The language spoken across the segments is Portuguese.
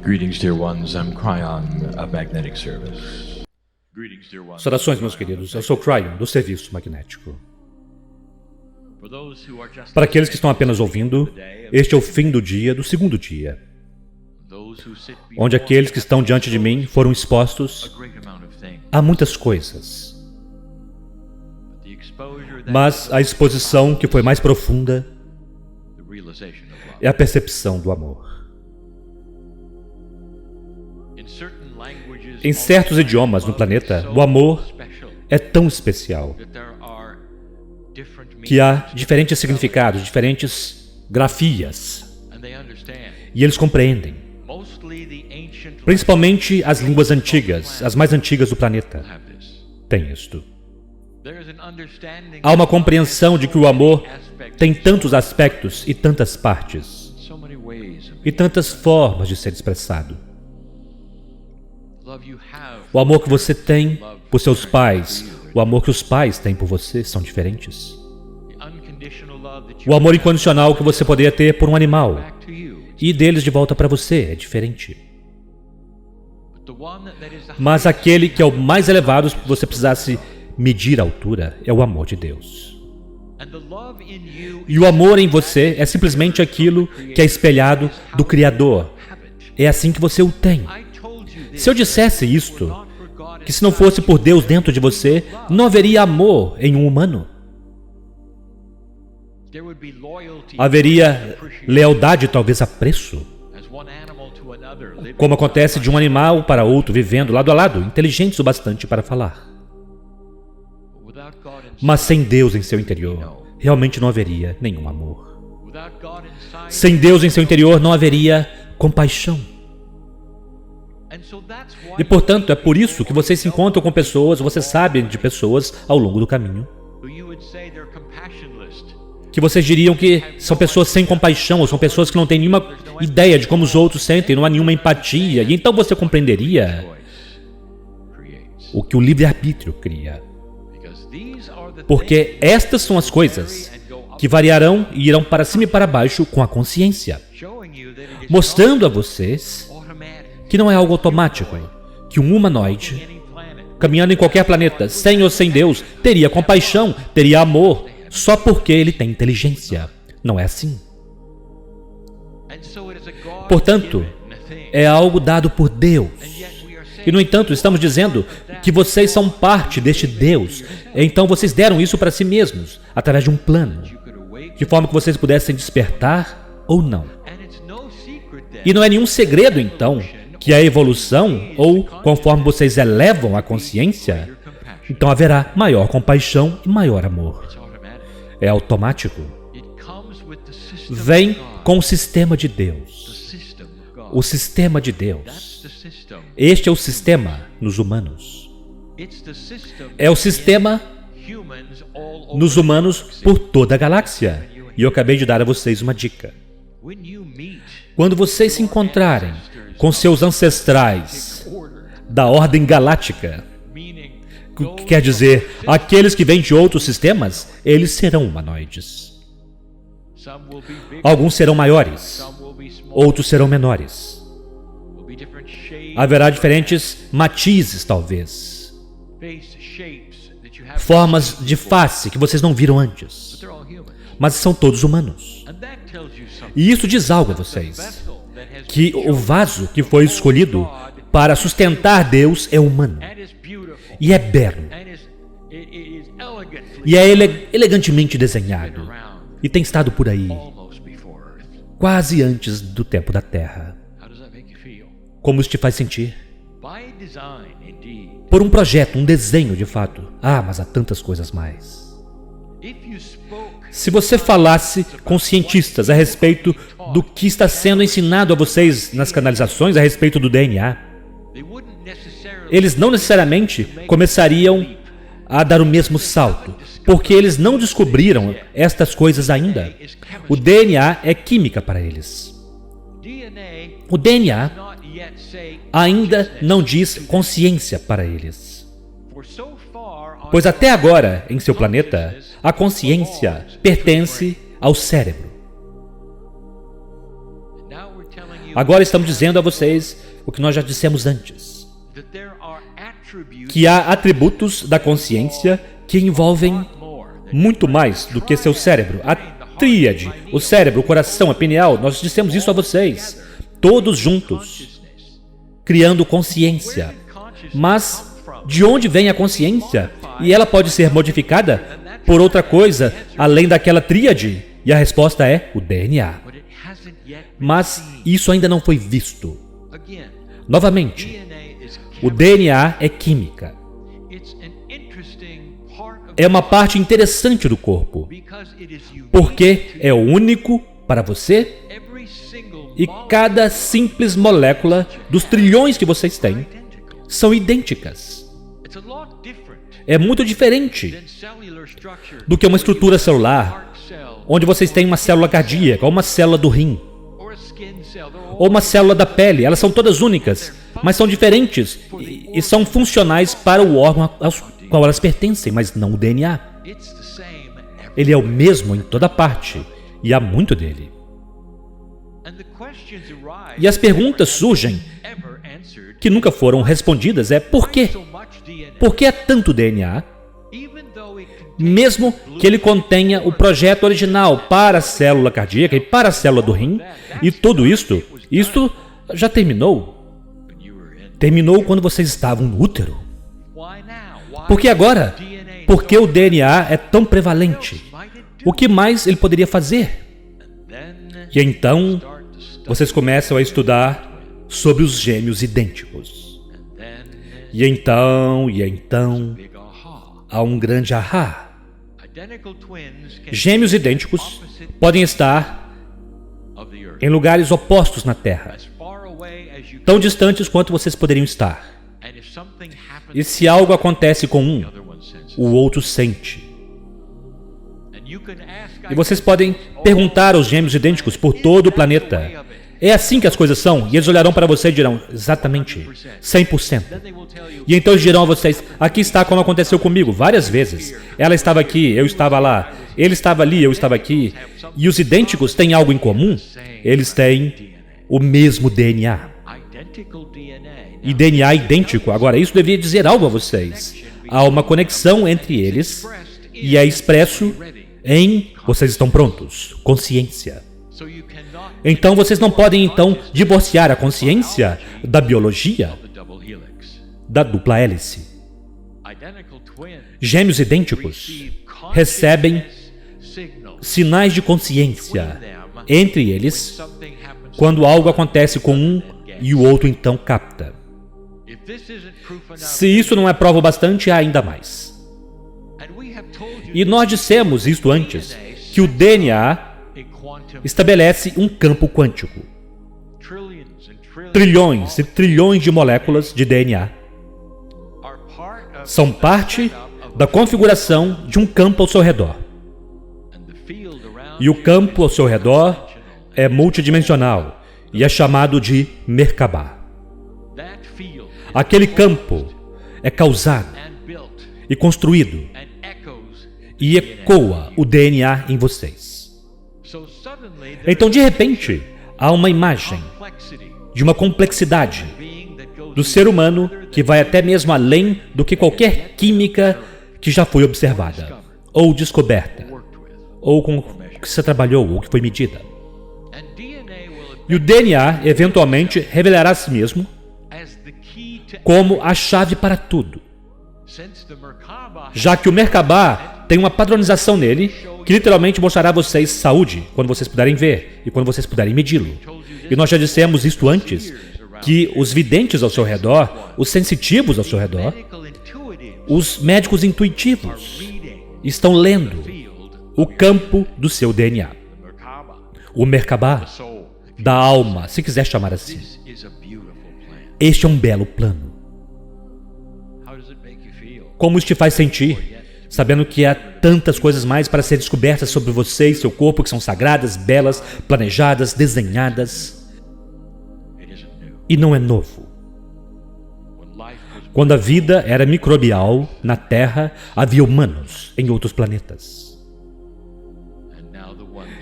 Greetings, dear ones. I'm Cryon of Magnetic Service. Saudações, meus queridos. Eu sou Cryon, do Serviço Magnético. Para aqueles que estão apenas ouvindo, este é o fim do dia do segundo dia, onde aqueles que estão diante de mim foram expostos a muitas coisas. Mas a exposição que foi mais profunda é a percepção do amor. Em certos idiomas no planeta, o amor é tão especial que há diferentes significados, diferentes grafias, e eles compreendem. Principalmente as línguas antigas, as mais antigas do planeta, têm isto. Há uma compreensão de que o amor tem tantos aspectos e tantas partes, e tantas formas de ser expressado. O amor que você tem por seus pais, o amor que os pais têm por você são diferentes. O amor incondicional que você poderia ter por um animal e deles de volta para você é diferente. Mas aquele que é o mais elevado, se você precisasse medir a altura, é o amor de Deus. E o amor em você é simplesmente aquilo que é espelhado do Criador. É assim que você o tem. Se eu dissesse isto, que se não fosse por Deus dentro de você, não haveria amor em um humano. Haveria lealdade, talvez apreço, como acontece de um animal para outro, vivendo lado a lado, inteligentes o bastante para falar. Mas sem Deus em seu interior, realmente não haveria nenhum amor. Sem Deus em seu interior, não haveria compaixão. E, portanto, é por isso que vocês se encontram com pessoas, vocês sabem de pessoas ao longo do caminho, que vocês diriam que são pessoas sem compaixão, ou são pessoas que não têm nenhuma ideia de como os outros sentem, não há nenhuma empatia, e então você compreenderia o que o livre-arbítrio cria. Porque estas são as coisas que variarão e irão para cima e para baixo com a consciência, mostrando a vocês que não é algo automático, que um humanoide, caminhando em qualquer planeta, sem ou sem Deus, teria compaixão, teria amor, só porque ele tem inteligência. Não é assim. Portanto, é algo dado por Deus. E, no entanto, estamos dizendo que vocês são parte deste Deus. Então, vocês deram isso para si mesmos, através de um plano, de forma que vocês pudessem despertar ou não. E não é nenhum segredo, então, que a evolução, ou conforme vocês elevam a consciência, então haverá maior compaixão e maior amor. É automático. Vem com o sistema de Deus. O sistema de Deus. Este é o sistema nos humanos. É o sistema nos humanos por toda a galáxia. E eu acabei de dar a vocês uma dica. Quando vocês se encontrarem com seus ancestrais da ordem galáctica, que quer dizer, aqueles que vêm de outros sistemas, eles serão humanoides. Alguns serão maiores, outros serão menores. Haverá diferentes matizes, talvez. Formas de face que vocês não viram antes. Mas são todos humanos. E isso diz algo a vocês. Que o vaso que foi escolhido para sustentar Deus é humano. E é belo. E é elegantemente desenhado. E tem estado por aí, quase antes do tempo da Terra. Como isso te faz sentir? Por um projeto, um desenho de fato. Ah, mas há tantas coisas mais. Se você falasse com cientistas a respeito do que está sendo ensinado a vocês nas canalizações, a respeito do DNA, eles não necessariamente começariam a dar o mesmo salto, porque eles não descobriram estas coisas ainda. O DNA é química para eles. O DNA ainda não diz consciência para eles. Pois até agora, em seu planeta, a consciência pertence ao cérebro. Agora estamos dizendo a vocês o que nós já dissemos antes. Que há atributos da consciência que envolvem muito mais do que seu cérebro. A tríade, o cérebro, o coração, a pineal, nós dissemos isso a vocês. Todos juntos, criando consciência. Mas de onde vem a consciência? E ela pode ser modificada por outra coisa, além daquela tríade? E a resposta é o DNA. Mas isso ainda não foi visto. Novamente, o DNA é química. É uma parte interessante do corpo, porque é único para você e cada simples molécula dos trilhões que vocês têm são idênticas. É muito diferente do que uma estrutura celular, onde vocês têm uma célula cardíaca, ou uma célula do rim, ou uma célula da pele. Elas são todas únicas, mas são diferentes e são funcionais para o órgão ao qual elas pertencem, mas não o DNA. Ele é o mesmo em toda parte, e há muito dele. E as perguntas surgem que nunca foram respondidas é por quê? Por que há tanto DNA? Mesmo que ele contenha o projeto original para a célula cardíaca e para a célula do rim, e tudo isto já terminou. Terminou quando vocês estavam no útero. Por que agora? Porque o DNA é tão prevalente. O que mais ele poderia fazer? E então, vocês começam a estudar sobre os gêmeos idênticos. E então, há um grande ahá. Gêmeos idênticos podem estar em lugares opostos na Terra, tão distantes quanto vocês poderiam estar. E se algo acontece com um, o outro sente. E vocês podem perguntar aos gêmeos idênticos por todo o planeta: é assim que as coisas são? E eles olharão para você e dirão: exatamente, 100%. E então eles dirão a vocês: aqui está como aconteceu comigo várias vezes. Ela estava aqui, eu estava lá. Ele estava ali, eu estava aqui. E os idênticos têm algo em comum? Eles têm o mesmo DNA. E DNA idêntico. Agora, isso devia dizer algo a vocês. Há uma conexão entre eles e é expresso em vocês estão prontos, consciência. Então vocês não podem divorciar a consciência da biologia da dupla hélice. Gêmeos idênticos recebem sinais de consciência entre eles quando algo acontece com um e o outro então capta. Se isso não é prova bastante, há ainda mais. E nós dissemos isto antes, que o DNA estabelece um campo quântico. Trilhões e trilhões de moléculas de DNA são parte da configuração de um campo ao seu redor. E o campo ao seu redor é multidimensional e é chamado de Merkabah. Aquele campo é causado e construído e ecoa o DNA em vocês. Então, de repente, há uma imagem de uma complexidade do ser humano que vai até mesmo além do que qualquer química que já foi observada, ou descoberta, ou com que você trabalhou, ou que foi medida. E o DNA, eventualmente, revelará a si mesmo como a chave para tudo. Já que o Merkabah tem uma padronização nele, que literalmente mostrará a vocês saúde, quando vocês puderem ver, e quando vocês puderem medi-lo. E nós já dissemos isto antes, que os videntes ao seu redor, os sensitivos ao seu redor, os médicos intuitivos, estão lendo o campo do seu DNA. O Merkabah da alma, se quiser chamar assim. Este é um belo plano. Como isso te faz sentir, sabendo que há tantas coisas mais para ser descobertas sobre você e seu corpo, que são sagradas, belas, planejadas, desenhadas? E não é novo. Quando a vida era microbial na Terra, havia humanos em outros planetas.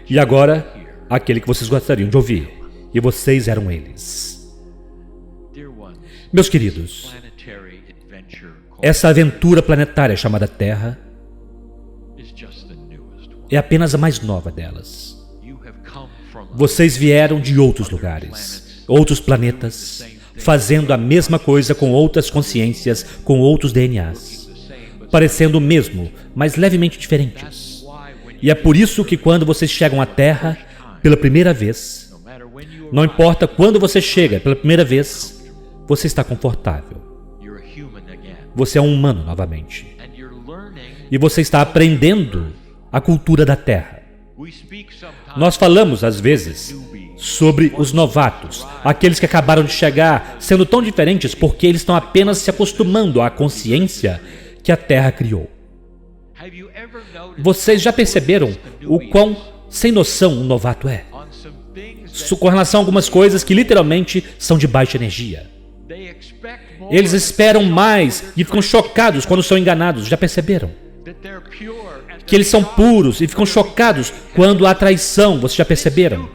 E agora, aquele que vocês gostariam de ouvir. e vocês eram eles. Meus queridos, essa aventura planetária chamada Terra é apenas a mais nova delas. Vocês vieram de outros lugares, outros planetas, fazendo a mesma coisa com outras consciências, com outros DNAs, parecendo o mesmo, mas levemente diferentes. E é por isso que quando vocês chegam à Terra pela primeira vez, não importa quando você chega pela primeira vez, você está confortável. Você é um humano novamente. E você está aprendendo a cultura da Terra. Nós falamos, às vezes, sobre os novatos, aqueles que acabaram de chegar, sendo tão diferentes porque eles estão apenas se acostumando à consciência que a Terra criou. Vocês já perceberam o quão sem noção um novato é? Com relação a algumas coisas que literalmente são de baixa energia. Eles esperam mais e ficam chocados quando são enganados. Já perceberam? Que eles são puros e ficam chocados quando há traição. Vocês já perceberam?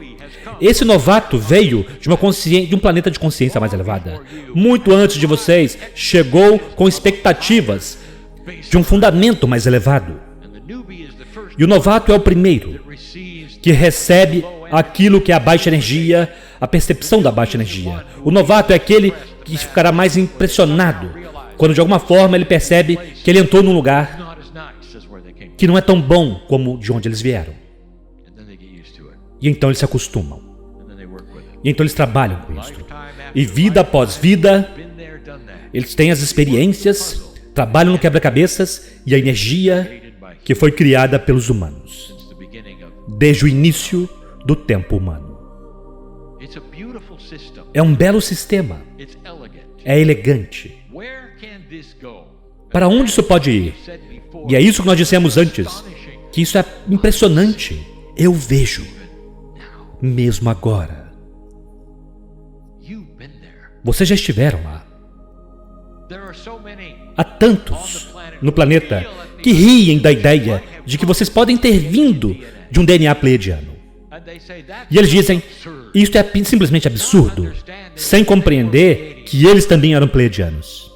Esse novato veio de um planeta de consciência mais elevada. Muito antes de vocês, chegou com expectativas de um fundamento mais elevado. E o novato é o primeiro que recebe aquilo que é a baixa energia, a percepção da baixa energia. O novato é aquele que ficará mais impressionado quando de alguma forma ele percebe que ele entrou num lugar que não é tão bom como de onde eles vieram. E então eles se acostumam. E então eles trabalham com isso. E vida após vida, eles têm as experiências, trabalham no quebra-cabeças e a energia que foi criada pelos humanos desde o início do tempo humano. É um belo sistema. É elegante. Para onde isso pode ir? E é isso que nós dissemos antes, que isso é impressionante. Eu vejo, mesmo agora. Vocês já estiveram lá. Há tantos no planeta que riem da ideia de que vocês podem ter vindo de um DNA pleiadiano. E eles dizem, isto é simplesmente absurdo, sem compreender que eles também eram pleiadianos.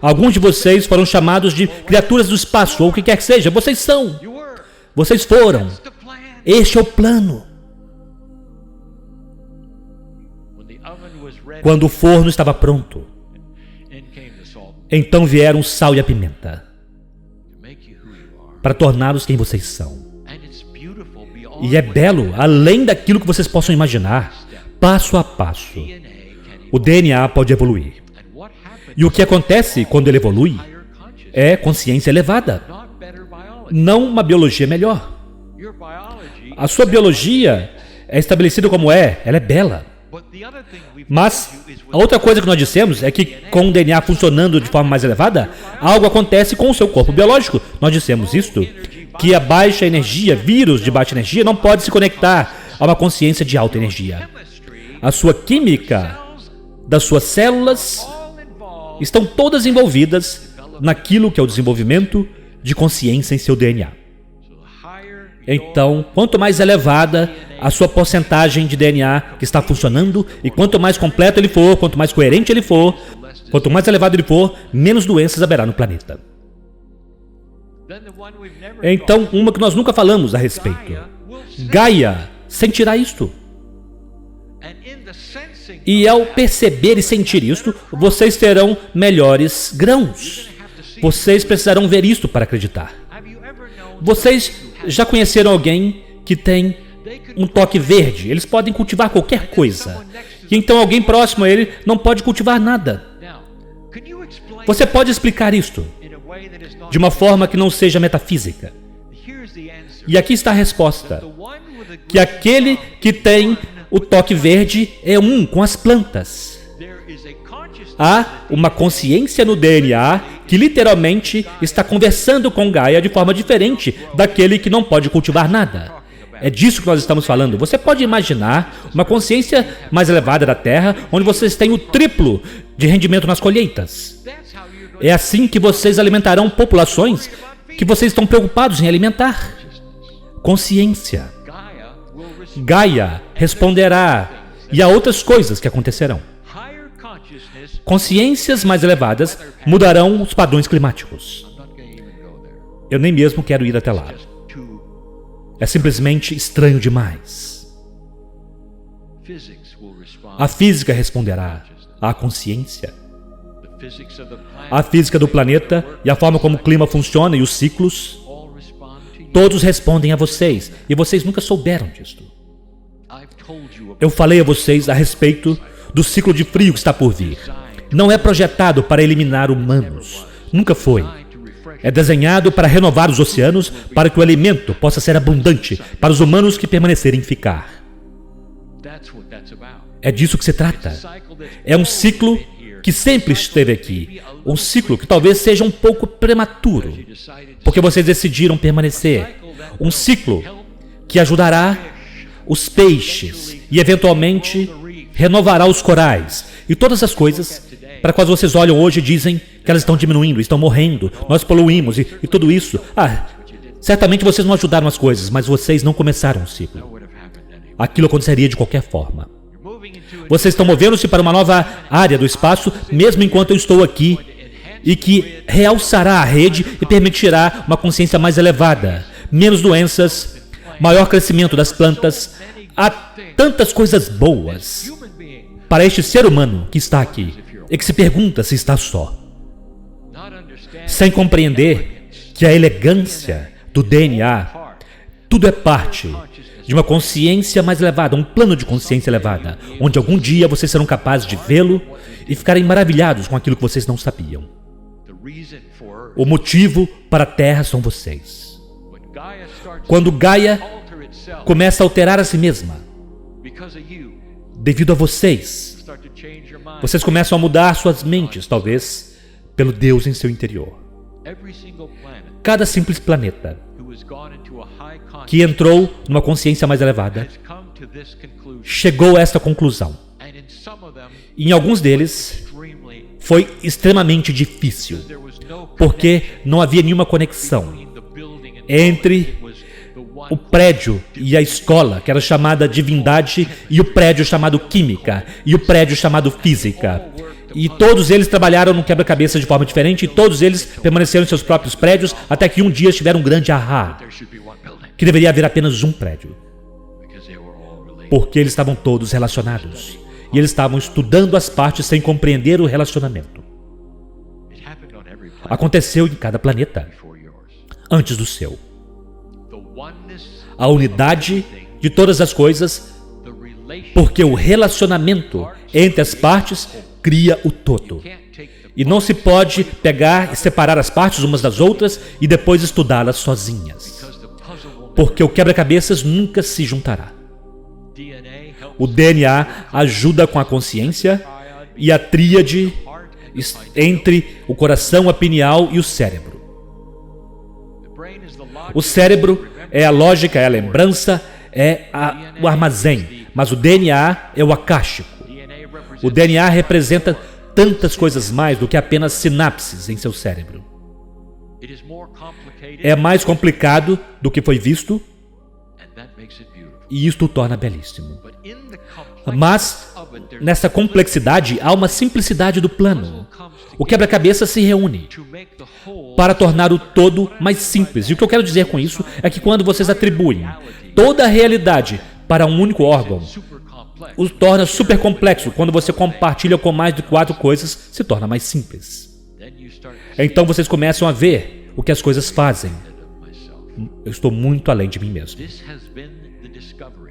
Alguns de vocês foram chamados de criaturas do espaço, ou o que quer que seja. Vocês são. Vocês foram. Este é o plano. Quando o forno estava pronto, então vieram o sal e a pimenta para torná-los quem vocês são. E é belo, além daquilo que vocês possam imaginar, passo a passo. O DNA pode evoluir. E o que acontece quando ele evolui é consciência elevada, não uma biologia melhor. A sua biologia é estabelecida como ela é bela. Mas a outra coisa que nós dissemos é que com o DNA funcionando de forma mais elevada, algo acontece com o seu corpo biológico. Nós dissemos isto, que a baixa energia, vírus de baixa energia, não pode se conectar a uma consciência de alta energia. A sua química das suas células estão todas envolvidas naquilo que é o desenvolvimento de consciência em seu DNA. Então, quanto mais elevada a sua porcentagem de DNA que está funcionando, e quanto mais completo ele for, quanto mais coerente ele for, quanto mais elevado ele for, menos doenças haverá no planeta. Então, uma que nós nunca falamos a respeito. Gaia sentirá isto. E ao perceber e sentir isto, vocês terão melhores grãos. Vocês precisarão ver isto para acreditar. Vocês já conheceram alguém que tem um toque verde? Eles podem cultivar qualquer coisa. E então alguém próximo a ele não pode cultivar nada. Você pode explicar isto de uma forma que não seja metafísica. E aqui está a resposta. Que aquele que tem o toque verde é um com as plantas. Há uma consciência no DNA que literalmente está conversando com Gaia de forma diferente daquele que não pode cultivar nada. É disso que nós estamos falando. Você pode imaginar uma consciência mais elevada da Terra, onde vocês têm o triplo de rendimento nas colheitas. É assim que vocês alimentarão populações que vocês estão preocupados em alimentar. Consciência. Gaia responderá e a outras coisas que acontecerão. Consciências mais elevadas mudarão os padrões climáticos. Eu nem mesmo quero ir até lá. É simplesmente estranho demais. A física responderá à consciência. A física do planeta e a forma como o clima funciona e os ciclos, todos respondem a vocês, e vocês nunca souberam disto. Eu falei a vocês a respeito do ciclo de frio que está por vir. Não é projetado para eliminar humanos. Nunca foi. É desenhado para renovar os oceanos, para que o alimento possa ser abundante para os humanos que permanecerem ficar. É disso que se trata. É um ciclo que sempre esteve aqui. Um ciclo que talvez seja um pouco prematuro, porque vocês decidiram permanecer. Um ciclo que ajudará os peixes e, eventualmente, renovará os corais e todas as coisas para quais vocês olham hoje e dizem que elas estão diminuindo, estão morrendo, nós poluímos e tudo isso. Certamente vocês não ajudaram as coisas, mas vocês não começaram o ciclo. Aquilo aconteceria de qualquer forma. Vocês estão movendo-se para uma nova área do espaço, mesmo enquanto eu estou aqui, e que realçará a rede e permitirá uma consciência mais elevada, menos doenças, maior crescimento das plantas. Há tantas coisas boas para este ser humano que está aqui e que se pergunta se está só, sem compreender que a elegância do DNA, tudo é parte de uma consciência mais elevada, um plano de consciência elevada, onde algum dia vocês serão capazes de vê-lo e ficarem maravilhados com aquilo que vocês não sabiam. O motivo para a Terra são vocês. Quando Gaia começa a alterar a si mesma, devido a vocês, vocês começam a mudar suas mentes, talvez, pelo Deus em seu interior. Cada simples planeta que entrou numa consciência mais elevada chegou a esta conclusão. E em alguns deles foi extremamente difícil, porque não havia nenhuma conexão entre o prédio e a escola, que era chamada divindade, e o prédio chamado química, e o prédio chamado física. E todos eles trabalharam no quebra-cabeça de forma diferente, e todos eles permaneceram em seus próprios prédios, até que um dia tiveram um grande ahá, que deveria haver apenas um prédio. Porque eles estavam todos relacionados. E eles estavam estudando as partes sem compreender o relacionamento. Aconteceu em cada planeta, antes do seu. A unidade de todas as coisas, porque o relacionamento entre as partes cria o todo. E não se pode pegar e separar as partes umas das outras e depois estudá-las sozinhas. Porque o quebra-cabeças nunca se juntará. O DNA ajuda com a consciência e a tríade entre o coração, a pineal e o cérebro. O cérebro é a lógica, é a lembrança, é o armazém, mas o DNA é o acástico. O DNA representa tantas coisas mais do que apenas sinapses em seu cérebro. É mais complicado do que foi visto, e isto o torna belíssimo. Mas, nessa complexidade, há uma simplicidade do plano. O quebra-cabeça se reúne para tornar o todo mais simples. E o que eu quero dizer com isso é que quando vocês atribuem toda a realidade para um único órgão, o torna super complexo. Quando você compartilha com mais de 4 coisas, se torna mais simples. Então vocês começam a ver o que as coisas fazem. Eu estou muito além de mim mesmo.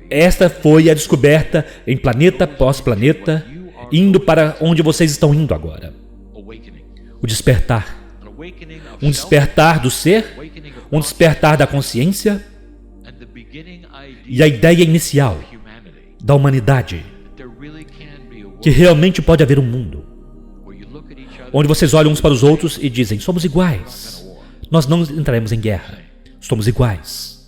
Esta foi a descoberta em planeta após planeta, indo para onde vocês estão indo agora. O despertar. Um despertar do ser, um despertar da consciência e a ideia inicial da humanidade, que realmente pode haver um mundo onde vocês olham uns para os outros e dizem: somos iguais, nós não entraremos em guerra, somos iguais.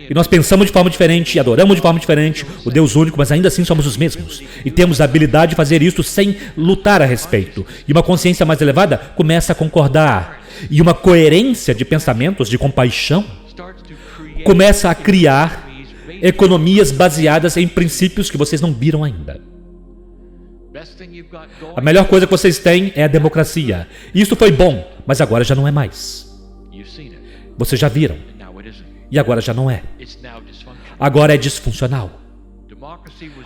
E nós pensamos de forma diferente, adoramos de forma diferente o Deus único, mas ainda assim somos os mesmos. E temos a habilidade de fazer isso sem lutar a respeito. E uma consciência mais elevada começa a concordar. E uma coerência de pensamentos, de compaixão, começa a criar economias baseadas em princípios que vocês não viram ainda. A melhor coisa que vocês têm é a democracia. Isso foi bom, mas agora já não é mais. Vocês já viram. E agora já não é. Agora é disfuncional.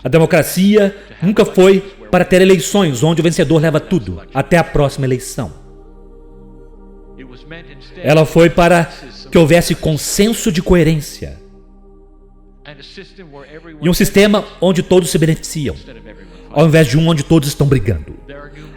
A democracia nunca foi para ter eleições onde o vencedor leva tudo, até a próxima eleição. Ela foi para que houvesse consenso de coerência. E um sistema onde todos se beneficiam, ao invés de um onde todos estão brigando.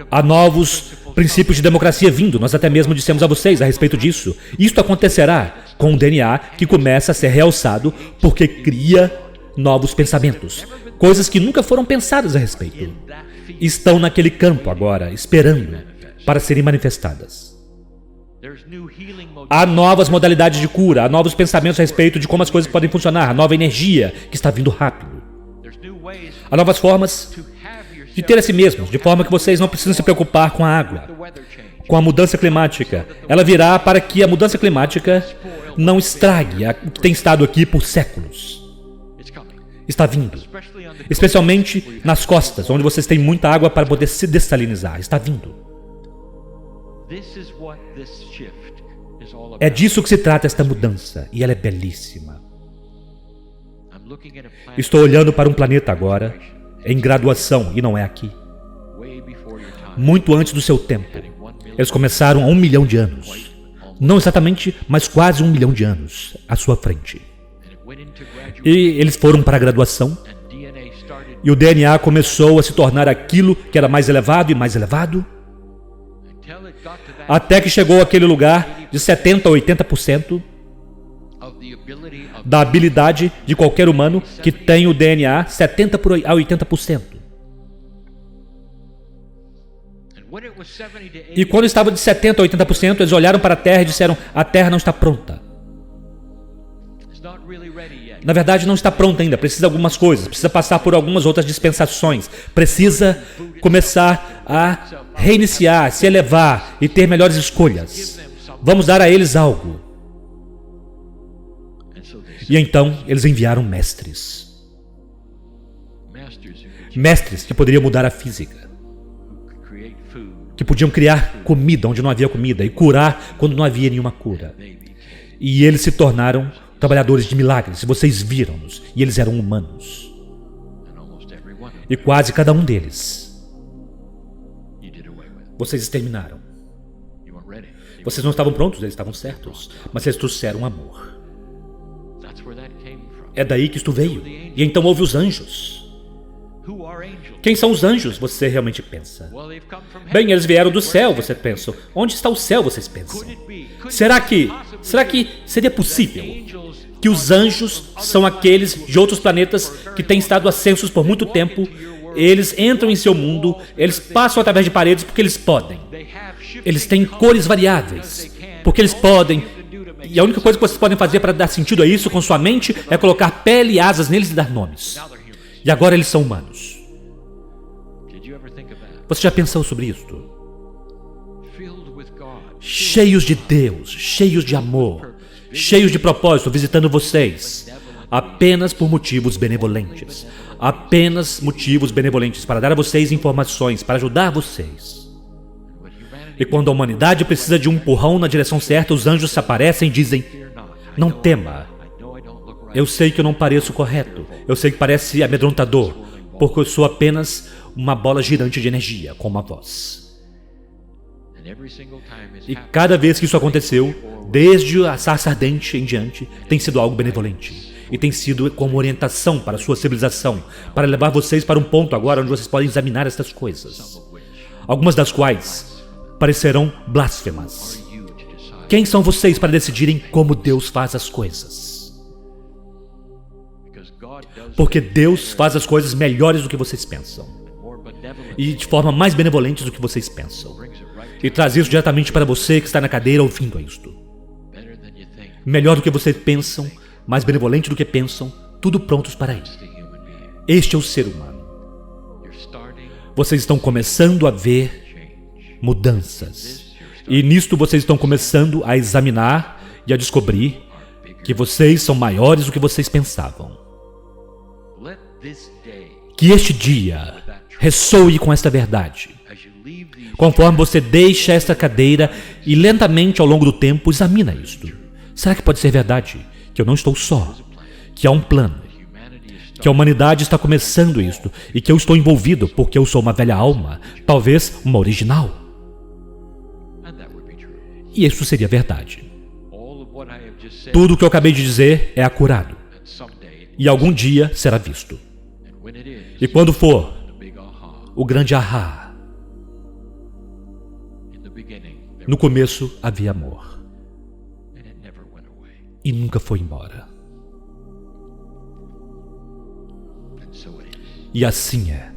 Há novos princípios de democracia vindo, nós até mesmo dissemos a vocês a respeito disso. Isto acontecerá com o DNA que começa a ser realçado porque cria novos pensamentos. Coisas que nunca foram pensadas a respeito. Estão naquele campo agora, esperando para serem manifestadas. Há novas modalidades de cura, há novos pensamentos a respeito de como as coisas podem funcionar, há nova energia que está vindo rápido. Há novas formas de ter a si mesmos, de forma que vocês não precisam se preocupar com a água, com a mudança climática. Ela virá para que a mudança climática não estrague o que tem estado aqui por séculos. Está vindo, especialmente nas costas, onde vocês têm muita água para poder se dessalinizar. Está vindo. É disso que se trata esta mudança, e ela é belíssima. Estou olhando para um planeta agora, em graduação, e não é aqui. Muito antes do seu tempo. Eles começaram há 1 milhão de anos. Não exatamente, mas quase 1 milhão de anos à sua frente. E eles foram para a graduação, e o DNA começou a se tornar aquilo que era mais elevado e mais elevado, até que chegou àquele lugar de 70% a 80% da habilidade de qualquer humano que tem o DNA 70% a 80%. E quando estava de 70% a 80%, eles olharam para a Terra e disseram: a Terra não está pronta. Na verdade, não está pronta ainda, precisa de algumas coisas, precisa passar por algumas outras dispensações, precisa começar a reiniciar, se elevar e ter melhores escolhas. Vamos dar a eles algo. E então, eles enviaram mestres. Mestres que poderiam mudar a física, que podiam criar comida onde não havia comida e curar quando não havia nenhuma cura. E eles se tornaram trabalhadores de milagres, vocês viram-nos, e eles eram humanos. E quase cada um deles, vocês exterminaram. Vocês não estavam prontos, eles estavam certos, mas eles trouxeram amor. É daí que isto veio. E então houve os anjos. Quem são os anjos, você realmente pensa? Bem, eles vieram do céu, você pensa. Onde está o céu, vocês pensam? Será que seria possível que os anjos são aqueles de outros planetas que têm estado ascensos por muito tempo? Eles entram em seu mundo, eles passam através de paredes porque eles podem. Eles têm cores variáveis, porque eles podem. E a única coisa que vocês podem fazer para dar sentido a isso com sua mente é colocar pele e asas neles e dar nomes. E agora eles são humanos. Você já pensou sobre isto? Cheios de Deus, cheios de amor, cheios de propósito, visitando vocês, apenas por motivos benevolentes. Apenas motivos benevolentes para dar a vocês informações, para ajudar vocês. E quando a humanidade precisa de um empurrão na direção certa, os anjos se aparecem e dizem: não tema. Eu sei que eu não pareço correto. Eu sei que parece amedrontador, porque eu sou apenas uma bola girante de energia, como a voz. E cada vez que isso aconteceu, desde a sarça ardente em diante, tem sido algo benevolente. E tem sido como orientação para a sua civilização, para levar vocês para um ponto agora onde vocês podem examinar estas coisas. Algumas das quais parecerão blasfemas. Quem são vocês para decidirem como Deus faz as coisas? Porque Deus faz as coisas melhores do que vocês pensam. E de forma mais benevolente do que vocês pensam. E traz isso diretamente para você que está na cadeira ouvindo isto. Melhor do que vocês pensam, mais benevolente do que pensam, tudo prontos para ir. Este é o ser humano. Vocês estão começando a ver mudanças. E nisto vocês estão começando a examinar e a descobrir que vocês são maiores do que vocês pensavam. Que este dia ressoe com esta verdade. Conforme você deixa esta cadeira e lentamente ao longo do tempo examina isto. Será que pode ser verdade? Que eu não estou só. Que há um plano. Que a humanidade está começando isto. E que eu estou envolvido porque eu sou uma velha alma. Talvez uma original. E isso seria verdade. Tudo o que eu acabei de dizer é acurado. E algum dia será visto. E quando for o grande ahá, no começo havia amor. E nunca foi embora. E assim é.